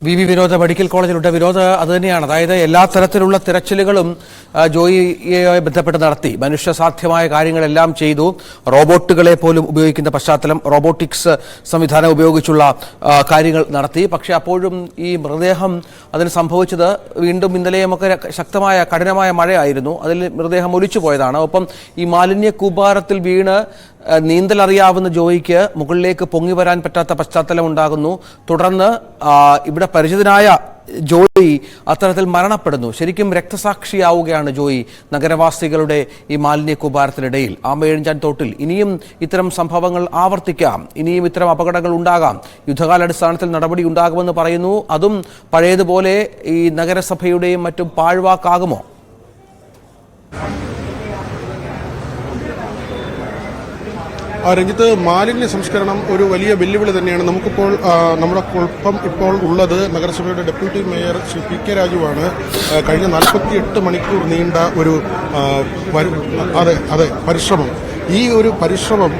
വിനോദ മെഡിക്കൽ കോളേജിലുണ്ട്. വിനോദ് അത് തന്നെയാണ്, അതായത് എല്ലാ തരത്തിലുള്ള തിരച്ചിലുകളും ജോയിയെ ബന്ധപ്പെട്ട് നടത്തി, മനുഷ്യസാധ്യമായ കാര്യങ്ങളെല്ലാം ചെയ്തു. റോബോട്ടുകളെ പോലും ഉപയോഗിക്കുന്ന പശ്ചാത്തലം, റോബോട്ടിക്സ് സംവിധാനം ഉപയോഗിച്ചുള്ള കാര്യങ്ങൾ നടത്തി. പക്ഷേ അപ്പോഴും ഈ മൃതദേഹം അതിന് സംഭവിച്ചത് വീണ്ടും ഇന്നലെയുമൊക്കെ ശക്തമായ കഠിനമായ മഴയായിരുന്നു. അതിൽ മൃതദേഹം ഒലിച്ചു പോയതാണ്. ഒപ്പം ഈ മാലിന്യ കൂമ്പാരത്തിൽ വീണ് നീന്തലറിയാവുന്ന ജോയിക്ക് മുകളിലേക്ക് പൊങ്ങി വരാൻ പറ്റാത്ത പശ്ചാത്തലം ഉണ്ടാകുന്നു. തുടർന്ന് ഇവിടെ പരിചിതനായ ജോയി അത്തരത്തിൽ മരണപ്പെടുന്നു. ശരിക്കും രക്തസാക്ഷിയാവുകയാണ് ജോയി നഗരവാസികളുടെ ഈ മാലിന്യ കൂമ്പാരത്തിനിടയിൽ. ആമയിഴഞ്ചാൻ തോട്ടിൽ ഇനിയും ഇത്തരം സംഭവങ്ങൾ ആവർത്തിക്കാം, ഇനിയും ഇത്തരം അപകടങ്ങൾ ഉണ്ടാകാം. യുദ്ധകാലാടിസ്ഥാനത്തിൽ നടപടി ഉണ്ടാകുമെന്ന് പറയുന്നു. അതും പഴയതുപോലെ ഈ നഗരസഭയുടെയും മറ്റും പാഴ്വാക്കാകുമോ? രഞ്ജിത്ത്, മാലിന്യ സംസ്കരണം ഒരു വലിയ വെല്ലുവിളി തന്നെയാണ്. നമുക്കിപ്പോൾ നമ്മുടെ ഒപ്പം ഇപ്പോൾ ഉള്ളത് നഗരസഭയുടെ deputy mayor Shri P K രാജുവാണ്. കഴിഞ്ഞ 48 മണിക്കൂർ നീണ്ട ഒരു പരിശ്രമം, ഈ ഒരു പരിശ്രമം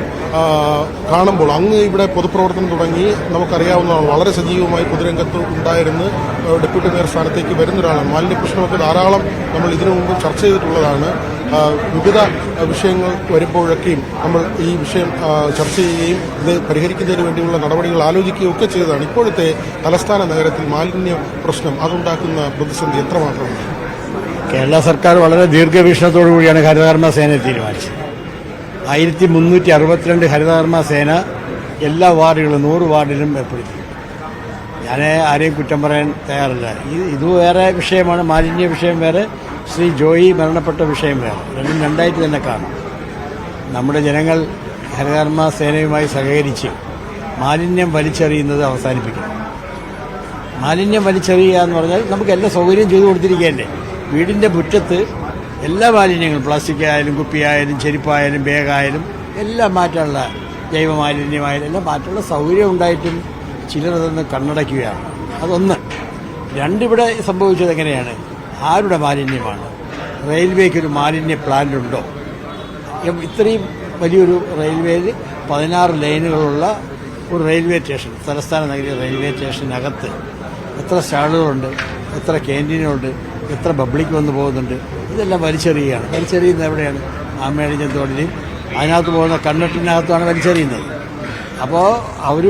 കാണുമ്പോൾ അങ്ങ് ഇവിടെ പൊതുപ്രവർത്തനം തുടങ്ങി നമുക്കറിയാവുന്നതാണ്. വളരെ സജീവമായി പൊതുരംഗത്ത് ഉണ്ടായിരുന്ന് ഡെപ്യൂട്ടി മേയർ സ്ഥാനത്തേക്ക് വരുന്നൊരാളാണ്. മാലിന്യ പ്രശ്നമൊക്കെ ധാരാളം നമ്മൾ ഇതിനു മുമ്പ് ചർച്ച ചെയ്തിട്ടുള്ളതാണ്. വിവിധ വിഷയങ്ങൾ വരുമ്പോഴൊക്കെയും നമ്മൾ ഈ വിഷയം ചർച്ച ചെയ്യുകയും ഇത് പരിഹരിക്കുന്നതിന് വേണ്ടിയുള്ള നടപടികൾ ആലോചിക്കുകയും ഒക്കെ ചെയ്തതാണ്. ഇപ്പോഴത്തെ തലസ്ഥാന നഗരത്തിൽ മാലിന്യ പ്രശ്നം അതുണ്ടാക്കുന്ന പ്രതിസന്ധി എത്രമാത്രമാണ്? കേരള സർക്കാർ വളരെ ദീർഘവീക്ഷണത്തോടു കൂടിയാണ് ഹരിതകർമ്മ സേനയെ തീരുമാനിച്ചത്. 1362 ഹരിതകർമ്മ സേന എല്ലാ വാർഡുകളും 100 വാർഡിലും ഏർപ്പെടുത്തി. ഞാൻ ആരെയും കുറ്റം പറയാൻ തയ്യാറില്ല. ഇത് വേറെ വിഷയമാണ്, മാലിന്യ വിഷയം വേറെ, ശ്രീ ജോയി മരണപ്പെട്ട വിഷയം വേറെ. രണ്ടും രണ്ടായിട്ട് തന്നെ കാണും. നമ്മുടെ ജനങ്ങൾ ഹരിതകർമ്മ സേനയുമായി സഹകരിച്ച് മാലിന്യം വലിച്ചെറിയുന്നത് അവസാനിപ്പിക്കണം. മാലിന്യം വലിച്ചെറിയുക എന്ന് പറഞ്ഞാൽ നമുക്ക് എല്ലാ സൗകര്യം ചെയ്തു കൊടുത്തിരിക്കുകയല്ലേ. വീടിൻ്റെ മുറ്റത്ത് എല്ലാ മാലിന്യങ്ങളും, പ്ലാസ്റ്റിക് ആയാലും കുപ്പിയായാലും ചെരുപ്പായാലും ബാഗായാലും എല്ലാം മാറ്റാനുള്ള, ജൈവ മാലിന്യമായാലും എല്ലാം മാറ്റാനുള്ള സൗകര്യം ഉണ്ടായിട്ടും ചിലർ അതൊന്ന് കണ്ണടയ്ക്കുകയാണ്. അതൊന്ന്. രണ്ടിവിടെ സംഭവിച്ചത് എങ്ങനെയാണ്? ആരുടെ മാലിന്യമാണ്? റെയിൽവേക്കൊരു മാലിന്യ പ്ലാന്റ് ഉണ്ടോ? ഇത്രയും വലിയൊരു റെയിൽവേയിൽ 16 ലൈനുകളുള്ള ഒരു റെയിൽവേ സ്റ്റേഷൻ, തലസ്ഥാന നഗരി റെയിൽവേ സ്റ്റേഷനകത്ത് എത്ര സ്റ്റാളുകളുണ്ട്, എത്ര ക്യാൻറ്റീനുകളുണ്ട്, എത്ര പബ്ലിക് വന്ന് പോകുന്നുണ്ട്? ഇതെല്ലാം വലിച്ചെറിയുകയാണ്. വലിച്ചെറിയുന്നത് എവിടെയാണ്? ആമയിഴഞ്ചാൻ തോടിലും അതിനകത്ത് പോകുന്ന കണ്ണട്ടിനകത്തുമാണ് വലിച്ചെറിയുന്നത്. അപ്പോൾ അവർ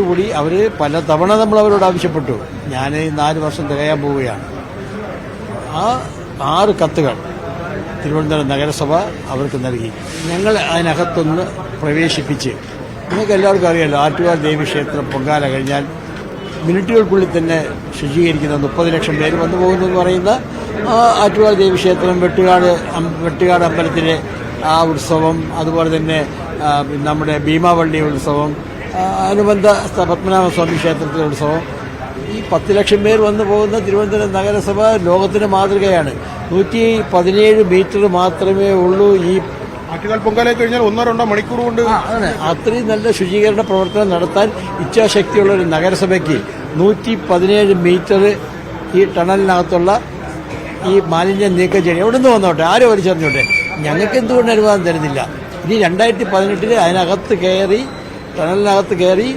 പല തവണ നമ്മൾ അവരോട് ആവശ്യപ്പെട്ടു. ഞാൻ 4 വർഷം തികയാൻ പോവുകയാണ്. ആ 6 കത്തുകൾ തിരുവനന്തപുരം നഗരസഭ അവർക്ക് നൽകി. ഞങ്ങൾ അതിനകത്തൊന്ന് പ്രവേശിപ്പിച്ച്, നിങ്ങൾക്ക് എല്ലാവർക്കും അറിയാമല്ലോ, ആറ്റുകാൽ ദേവീക്ഷേത്രം പൊങ്കാല കഴിഞ്ഞാൽ മിനിറ്റുകൾക്കുള്ളിൽ തന്നെ ശുചീകരിക്കുന്ന 30 ലക്ഷം പേര് വന്നു പോകുന്നു എന്ന് പറയുന്ന ആറ്റുകാൽ ദേവീക്ഷേത്രം, വെട്ടുകാട് അമ്പലത്തിലെ ആ ഉത്സവം, അതുപോലെ തന്നെ നമ്മുടെ ഭീമാവള്ളി ഉത്സവം, അനുബന്ധ പത്മനാഭസ്വാമി ക്ഷേത്രത്തിലെ ഉത്സവം, ഈ 10 ലക്ഷം പേർ വന്നു പോകുന്ന തിരുവനന്തപുരം നഗരസഭ ലോകത്തിന് മാതൃകയാണ്. 117 മീറ്റർ മാത്രമേ ഉള്ളൂ ഈ ആറ്റുകാൽ പൊങ്കാല കഴിഞ്ഞാൽ 1-2 മണിക്കൂർ കൊണ്ട്. അത്രയും നല്ല ശുചീകരണ പ്രവർത്തനം നടത്താൻ ഇച്ഛാശക്തിയുള്ള ഒരു നഗരസഭയ്ക്ക് 117 മീറ്റർ ഈ ടണലിനകത്തുള്ള ഈ മാലിന്യം നീക്കം ചെയ്യണം. എവിടെ നിന്ന് വന്നോട്ടെ, ആരും വലിച്ചെറിഞ്ഞോട്ടെ, ഞങ്ങൾക്ക് എന്തുകൊണ്ട് അനുവാദം തരുന്നില്ല? ഇനി 2018 അതിനകത്ത് കയറി, ടണലിനകത്ത് കയറി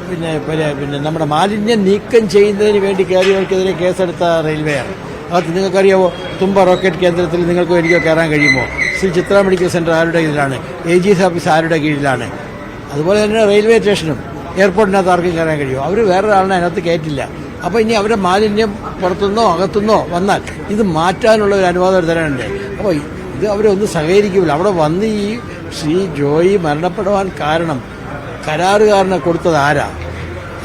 പിന്നെ നമ്മുടെ മാലിന്യം നീക്കം ചെയ്യുന്നതിന് വേണ്ടി കയറിയവർക്കെതിരെ കേസെടുത്ത റെയിൽവേയാണ്. അത് നിങ്ങൾക്കറിയാമോ? തുമ്പ റോക്കറ്റ് കേന്ദ്രത്തിൽ നിങ്ങൾക്ക് എനിക്കോ കയറാൻ കഴിയുമോ? ശ്രീ ചിത്ര മെഡിക്കൽ സെന്റർ ആരുടെ കീഴിലാണ്? AGS ഓഫീസ് ആരുടെ കീഴിലാണ്? അതുപോലെ തന്നെ റെയിൽവേ സ്റ്റേഷനും എയർപോർട്ടിനകത്ത് ആർക്കും കയറാൻ കഴിയുമോ? അവർ വേറൊരാളിനെ അതിനകത്ത് കയറ്റില്ല. അപ്പോൾ ഇനി അവരുടെ മാലിന്യം പുറത്തുനിന്നോ അകത്തുനിന്നോ വന്നാൽ ഇത് മാറ്റാനുള്ള ഒരു അനുവാദം തരാനുണ്ട്. അപ്പോൾ ഇത് അവരൊന്നും സഹകരിക്കില്ല. അവിടെ വന്ന് ഈ ശ്രീ ജോയി മരണപ്പെടുവാൻ കാരണം കരാറുകാരനെ കൊടുത്തത് ആരാ?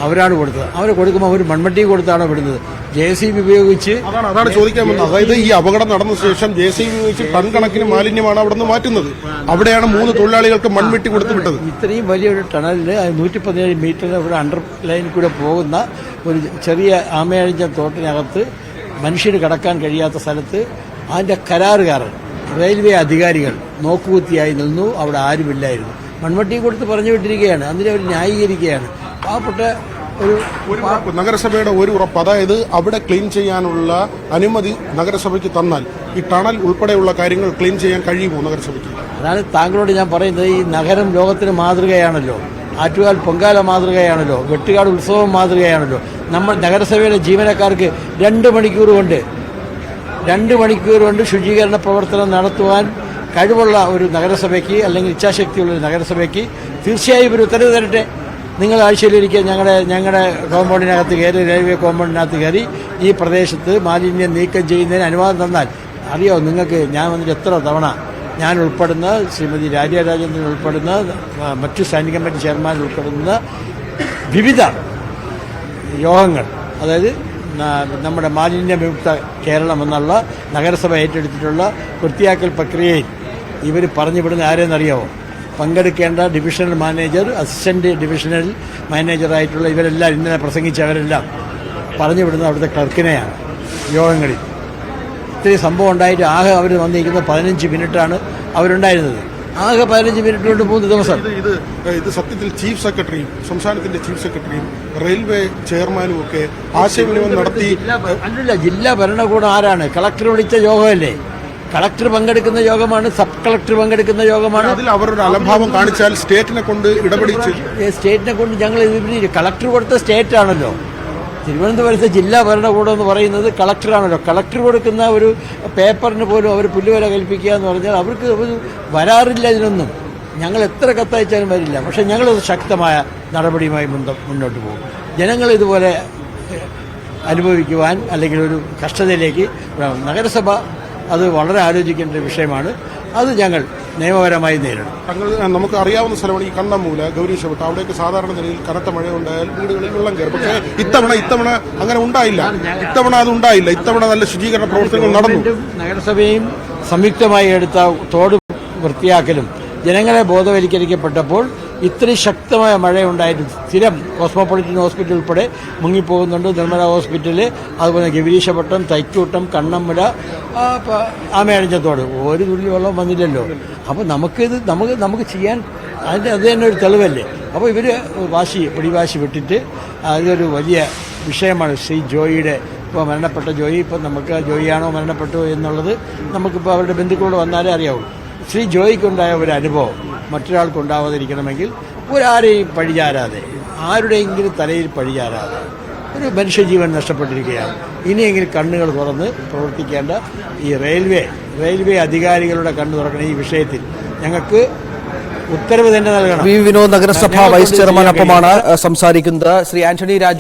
അവരാണ് കൊടുത്തത്. അവരെ കൊടുക്കുമ്പോൾ അവർ മൺവെട്ടി കൊടുത്താണോ വിടുന്നത്? JCB ഉപയോഗിച്ച്. അതാണ് ചോദിക്കാൻ വന്നത്. അതായത് ഈ അപകടം നടന്ന ശേഷം JCB ഉപയോഗിച്ച് ടൺ കണക്കിന് മാലിന്യമാണ് അവിടെ നിന്ന് മാറ്റുന്നത്. അവിടെയാണ് 3 തൊഴിലാളികൾക്ക് മൺവെട്ടി കൊടുത്തു വിട്ടത്. ഇത്രയും വലിയൊരു ടണലിൽ 117 മീറ്റർ ഇവിടെ അണ്ടർ ലൈനിൽ കൂടെ പോകുന്ന ഒരു ചെറിയ ആമയിഴഞ്ചാൻ തോട്ടിനകത്ത് മനുഷ്യന് കടക്കാൻ കഴിയാത്ത സ്ഥലത്ത് അതിൻ്റെ കരാറുകാരൻ, റെയിൽവേ അധികാരികൾ നോക്കുകുത്തിയായി നിന്നു. അവിടെ ആരുമില്ലായിരുന്നു. മൺവെട്ടി കൊടുത്ത് പറഞ്ഞു വിട്ടിരിക്കുകയാണ്. അതിനെ അവർ ന്യായീകരിക്കുകയാണ്. പാവപ്പെട്ട ഒരു നഗരസഭയുടെ ഒരു ഉറപ്പ്, അതായത് അവിടെ ക്ലീൻ ചെയ്യാനുള്ള അനുമതി നഗരസഭയ്ക്ക് തന്നാൽ ഈ ടണൽ ഉൾപ്പെടെയുള്ള കാര്യങ്ങൾ ക്ലീൻ ചെയ്യാൻ കഴിയുമോ നഗരസഭയ്ക്ക്? അതാണ് താങ്കളോട് ഞാൻ പറയുന്നത്. ഈ നഗരം ലോകത്തിന് മാതൃകയാണല്ലോ. ആറ്റുകാൽ പൊങ്കാല മാതൃകയാണല്ലോ. വെട്ടുകാട് ഉത്സവം മാതൃകയാണല്ലോ. നമ്മൾ നഗരസഭയിലെ ജീവനക്കാർക്ക് 2 മണിക്കൂർ കൊണ്ട് ശുചീകരണ പ്രവർത്തനം നടത്തുവാൻ കഴിവുള്ള ഒരു നഗരസഭയ്ക്ക് അല്ലെങ്കിൽ ഇച്ഛാശക്തിയുള്ള ഒരു നഗരസഭയ്ക്ക് തീർച്ചയായും ഒരു ഉത്തരവ് തരട്ടെ. നിങ്ങൾ ആഴ്ചയിലൊരിക്കൽ ഞങ്ങളുടെ കോമ്പൗണ്ടിനകത്ത് കയറി, റെയിൽവേ കോമ്പൗണ്ടിനകത്ത് കയറി ഈ പ്രദേശത്ത് മാലിന്യം നീക്കം ചെയ്യുന്നതിന് അനുവാദം തന്നാൽ അറിയോ നിങ്ങൾക്ക്? ഞാൻ വന്നിട്ട് എത്ര തവണ ഞാൻ ഉൾപ്പെടുന്ന ശ്രീമതി രാജേന്ദ്രൻ ഉൾപ്പെടുന്ന മറ്റു സ്റ്റാൻഡിംഗ് കമ്മിറ്റി ചെയർമാൻ ഉൾപ്പെടുന്ന വിവിധ യോഗങ്ങൾ, അതായത് നമ്മുടെ മാലിന്യവിമുക്ത കേരളം എന്നുള്ള നഗരസഭ ഏറ്റെടുത്തിട്ടുള്ള വൃത്തിയാക്കൽ പ്രക്രിയയിൽ ഇവർ പറഞ്ഞു വിടുന്ന ആരെന്നറിയാമോ? പങ്കെടുക്കേണ്ട ഡിവിഷണൽ മാനേജർ, അസിസ്റ്റന്റ് ഡിവിഷണൽ മാനേജറായിട്ടുള്ള ഇവരെല്ലാം ഇന്നലെ പ്രസംഗിച്ചവരെല്ലാം പറഞ്ഞു വിടുന്നത് അവിടുത്തെ ക്ലർക്കിനെയാണ്. യോഗങ്ങളിൽ ഇത്രയും സംഭവം ഉണ്ടായിട്ട് ആകെ അവർ വന്നിരിക്കുന്നത് 15 മിനിറ്റാണ് അവരുണ്ടായിരുന്നത്. ആകെ 15 മിനിറ്റ് കൊണ്ട് 3 ദിവസം. ഇത് സത്യത്തിൽ ചീഫ് സെക്രട്ടറിയും സംസ്ഥാനത്തിന്റെ ചീഫ് സെക്രട്ടറിയും റെയിൽവേ ചെയർമാനും ഒക്കെ ആശയവിനിമയം നടത്തി. അല്ലല്ല, ജില്ലാ ഭരണകൂടം ആരാണ്? കളക്ടർ വിളിച്ച യോഗമല്ലേ? കളക്ടർ പങ്കെടുക്കുന്ന യോഗമാണ്, സബ് കളക്ടർ പങ്കെടുക്കുന്ന യോഗമാണ്. അതിൽ അവരുടെ അലംഭാവം കാണിച്ചാൽ സ്റ്റേറ്റിനെ കൊണ്ട് ഇടപെടിച്ച് സ്റ്റേറ്റിനെ കൊണ്ട് ഞങ്ങൾ കളക്ടർ കൊടുത്ത സ്റ്റേറ്റ് ആണല്ലോ. തിരുവനന്തപുരത്തെ ജില്ലാ ഭരണകൂടം എന്ന് പറയുന്നത് കളക്ടറാണല്ലോ. കളക്ടർ കൊടുക്കുന്ന ഒരു പേപ്പറിന് പോലും അവർ പുല്ലുവില കൽപ്പിക്കുക എന്ന് പറഞ്ഞാൽ അവർക്ക് വരാറില്ല. ഇതിനൊന്നും ഞങ്ങൾ എത്ര കത്തയച്ചാലും വരില്ല. പക്ഷേ ഞങ്ങളത് ശക്തമായ നടപടിയുമായി മുന്നോട്ട് പോകും. ജനങ്ങൾ ഇതുപോലെ അനുഭവിക്കുവാൻ അല്ലെങ്കിൽ ഒരു കഷ്ടതയിലേക്ക് നഗരസഭ അത് വളരെ ആലോചിക്കേണ്ട വിഷയമാണ്. അത് ഞങ്ങൾ നിയമപരമായി നേരിടും. നമുക്ക് അറിയാവുന്ന സ്ഥലമാണ് ഈ കണ്ണമ്മൂല, ഗൗരീശപട്ട. അവിടേക്ക് സാധാരണ നിലയിൽ കനത്ത മഴ ഉണ്ടായാൽ വീടുകളിൽ വെള്ളം കയറും. പക്ഷേ ഇത്തവണ അങ്ങനെ ഉണ്ടായില്ല. ഇത്തവണ നല്ല ശുചീകരണ പ്രവർത്തനങ്ങൾ നടന്നു. നഗരസഭയും സംയുക്തമായി എടുത്ത തോട് വൃത്തിയാക്കലും ജനങ്ങളെ ബോധവൽക്കരിക്കപ്പെട്ടപ്പോൾ ഇത്രയും ശക്തമായ മഴയുണ്ടായിട്ട് സ്ഥിരം കോസ്മോപൊളിറ്റൻ ഹോസ്പിറ്റൽ ഉൾപ്പെടെ മുങ്ങിപ്പോകുന്നുണ്ട്. നിർമ്മല ഹോസ്പിറ്റല്, അതുപോലെ ഗവിരീശപട്ടം, തൈക്കൂട്ടം, കണ്ണമ്മല, ആമയഴിഞ്ഞത്തോട് ഒരു തുള്ളി വെള്ളം വന്നില്ലല്ലോ. അപ്പോൾ നമുക്ക് ചെയ്യാൻ അത് തന്നെ ഒരു തെളിവല്ലേ. അപ്പോൾ ഇവർ പിടിവാശി വിട്ടിട്ട് അതൊരു വലിയ വിഷയമാണ്. ശ്രീ ജോയിയുടെ ഇപ്പോൾ മരണപ്പെട്ട ജോയി, ഇപ്പോൾ നമുക്ക് ജോയിയാണോ മരണപ്പെട്ടു എന്നുള്ളത് നമുക്കിപ്പോൾ അവരുടെ ബന്ധുക്കളോട് വന്നാലേ അറിയാവുള്ളൂ. ശ്രീ ജോയിക്കുണ്ടായ ഒരു അനുഭവം മറ്റൊരാൾക്കുണ്ടാവാതിരിക്കണമെങ്കിൽ ഒരാരെയും പഴിചാരാതെ, ആരുടെയെങ്കിലും തലയിൽ പഴിചാരാതെ ഒരു മനുഷ്യജീവൻ നഷ്ടപ്പെട്ടിരിക്കുകയാണ്. ഇനിയെങ്കിലും കണ്ണുകൾ തുറന്ന് പ്രവർത്തിക്കേണ്ട ഈ റെയിൽവേ അധികാരികളുടെ കണ്ണു തുറക്കണം. ഈ വിഷയത്തിൽ ഞങ്ങൾക്ക് ഉത്തരവ് തന്നെ നൽകണം. വി വിനോദ് നഗരസഭ വൈസ് ചെയർമാനൊപ്പമാണ് സംസാരിക്കുന്നത്. ശ്രീ ആന്റണി രാജു